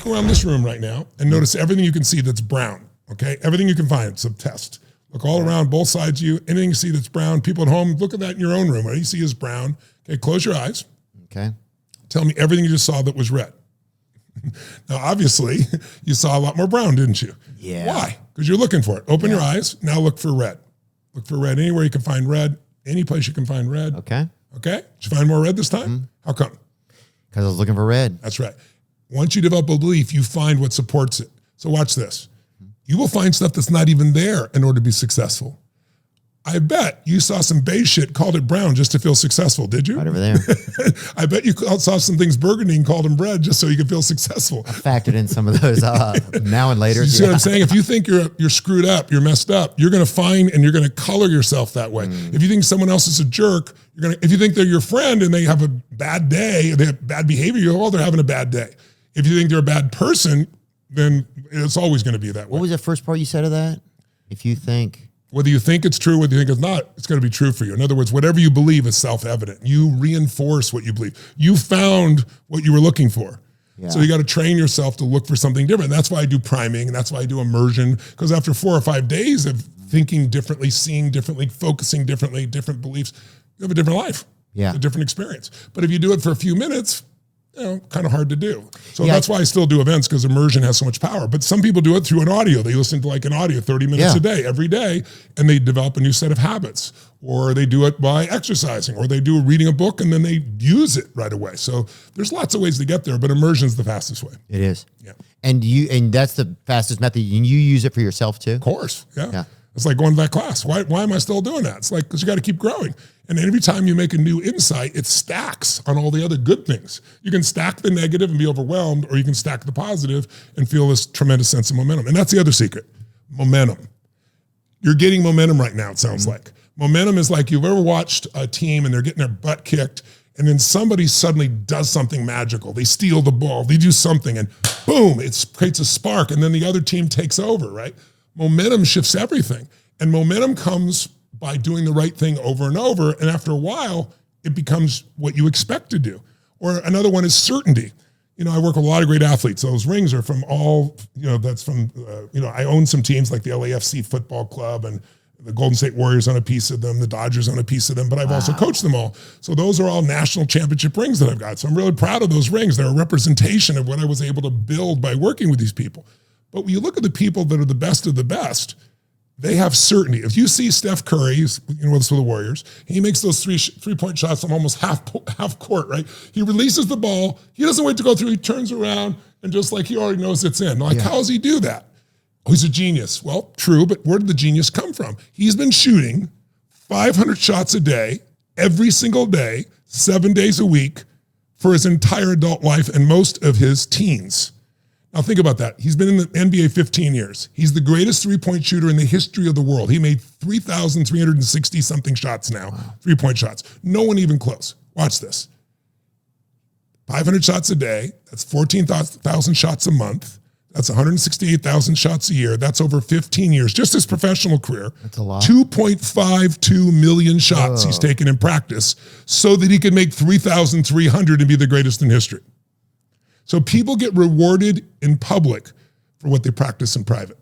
look around this room right now and notice everything you can see that's brown, okay? Everything you can find, it's a test. Look all around, both sides of you, anything you see that's brown. People at home, look at that in your own room. What you see is brown. Okay, close your eyes. Okay. Tell me everything you just saw that was red. Now, obviously, you saw a lot more brown, didn't you? Yeah. Why? Because you're looking for it. Open your eyes. Now look for red. Look for red anywhere you can find red. Any place you can find red. Okay. Okay? Did you find more red this time? Mm-hmm. How come? Because I was looking for red. That's right. Once you develop a belief, you find what supports it. So watch this. You will find stuff that's not even there in order to be successful. I bet you saw some beige shit, called it brown just to feel successful, did you? Right over there. I bet you saw some things burgundy and called them red just so you could feel successful. I factored in some of those now and later. You see what I'm saying? If you think you're screwed up, you're messed up, you're going to find and you're going to color yourself that way. If you think someone else is a jerk, if you think they're your friend and they have a bad day, they have bad behavior, you're they're having a bad day. If you think they're a bad person, then it's always going to be that way. What was the first part you said of that? If you think... Whether you think it's true, whether you think it's not, it's going to be true for you. In other words, whatever you believe is self-evident. You reinforce what you believe. You found what you were looking for. Yeah. So you got to train yourself to look for something different. That's why I do priming, and that's why I do immersion, because after 4 or 5 days of thinking differently, seeing differently, focusing differently, different beliefs, you have a different life, a different experience. But if you do it for a few minutes, kind of hard to do. So that's why I still do events, because immersion has so much power. But some people do it through an audio. They listen to like an audio 30 minutes a day, every day, and they develop a new set of habits. Or they do it by exercising, or they do reading a book and then they use it right away. So there's lots of ways to get there, but immersion is the fastest way. It is. Yeah. And that's the fastest method. And you use it for yourself too? Of course. Yeah. It's like going to that class. Why am I still doing that? It's like, because you got to keep growing. And every time you make a new insight, it stacks on all the other good things. You can stack the negative and be overwhelmed, or you can stack the positive and feel this tremendous sense of momentum. And that's the other secret, momentum. You're getting momentum right now, it sounds like. Momentum is like you've ever watched a team and they're getting their butt kicked, and then somebody suddenly does something magical. They steal the ball, they do something, and boom, it creates a spark, and then the other team takes over, right? Momentum shifts everything. And momentum comes by doing the right thing over and over. And after a while, it becomes what you expect to do. Or another one is certainty. I work with a lot of great athletes. Those rings are from all, that's from, I own some teams like the LAFC football club, and the Golden State Warriors own a piece of them, the Dodgers own a piece of them, but I've also coached them all. So those are all national championship rings that I've got. So I'm really proud of those rings. They're a representation of what I was able to build by working with these people. But when you look at the people that are the best of the best, they have certainty. If you see Steph Curry, with the Warriors, he makes those three-point shots from almost half court, right? He releases the ball. He doesn't wait to go through. He turns around and just like he already knows it's in. Like, how does he do that? Oh, he's a genius. Well, true, but where did the genius come from? He's been shooting 500 shots a day, every single day, 7 days a week for his entire adult life and most of his teens. Now think about that. He's been in the NBA 15 years. He's the greatest three-point shooter in the history of the world. He made 3,360 something shots now, three-point shots. No one even close. Watch this. 500 shots a day. That's 14,000 shots a month. That's 168,000 shots a year. That's over 15 years. Just his professional career. That's a lot. 2.52 million shots he's taken in practice so that he could make 3,300 and be the greatest in history. So people get rewarded in public for what they practice in private.